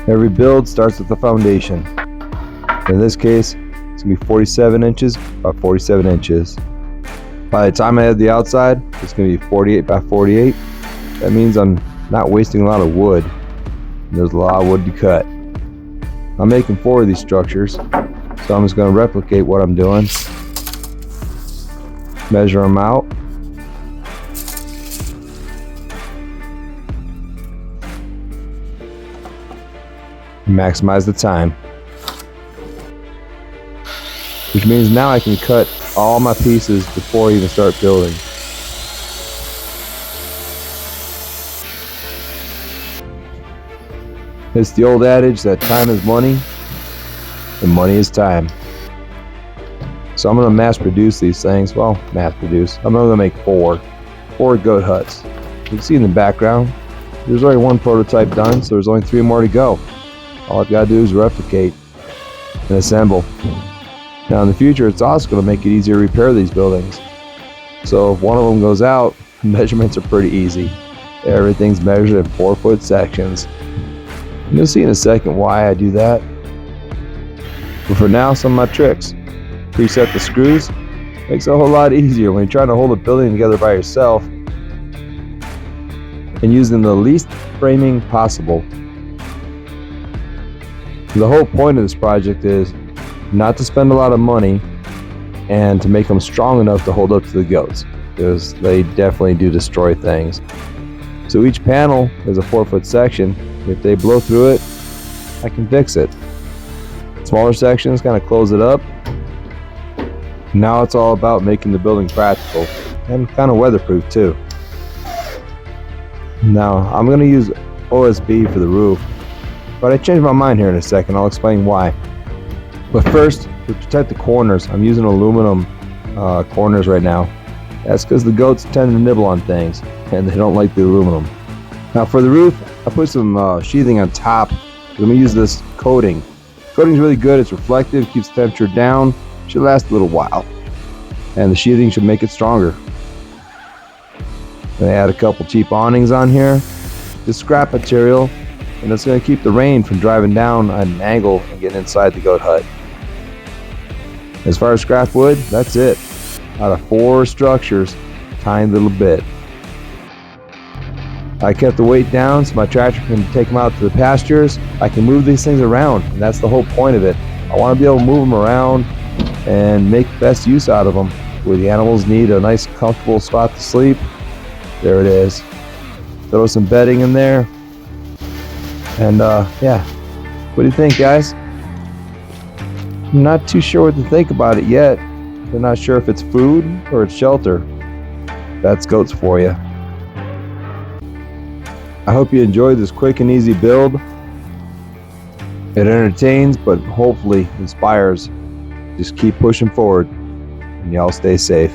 Every build starts with the foundation. In this case, it's going to be 47 inches by 47 inches. By the time I add the outside, it's going to be 48 by 48. That means I'm not wasting a lot of wood. There's a lot of wood to cut. I'm making 4 of these structures, so I'm just going to replicate what I'm doing. Measure them out. Maximize the time. Which means now I can cut all my pieces before I even start building. It's the old adage that time is money and money is time. So I'm going to mass produce these things. Well, mass produce. I'm going to make 4 goat huts. You can see in the background, there's already 1 prototype done, so there's only 3 more to go. All I've got to do is replicate and assemble. Now in the future, it's also going to make it easier to repair these buildings. So if one of them goes out, measurements are pretty easy. Everything's measured in 4-foot sections. And you'll see in a second why I do that. But for now, some of my tricks. Preset the screws. Makes it a whole lot easier when you're trying to hold a building together by yourself and using the least framing possible. The whole point of this project is not to spend a lot of money and to make them strong enough to hold up to the goats, because they definitely do destroy things. So each panel is a 4-foot section. If they blow through it, I can fix it. Smaller sections kind of close it up. Now it's all about making the building practical and kind of weatherproof too. Now I'm going to use OSB for the roof, but I changed my mind here in a second. I'll explain why. But first, to protect the corners, I'm using aluminum corners right now. That's because the goats tend to nibble on things and they don't like the aluminum. Now for the roof, I put some sheathing on top. I'm going to use this coating. Coating's really good. It's reflective, keeps the temperature down. Should last a little while, and the sheathing should make it stronger. Then I add a couple cheap awnings on here, just scrap material, and it's going to keep the rain from driving down at an angle and getting inside the goat hut. As far as scrap wood, that's it. Out of 4 structures, tiny little bit. I kept the weight down so my tractor can take them out to the pastures. I can move these things around, and that's the whole point of it. I want to be able to move them around and make best use out of them. Where the animals need a nice comfortable spot to sleep, there it is. Throw some bedding in there, and yeah, what do you think, guys? I'm not too sure what to think about it yet. They're not sure if it's food or it's shelter. That's goats for you. I hope you enjoyed this quick and easy build. It entertains, but hopefully inspires. Just keep pushing forward, and y'all stay safe.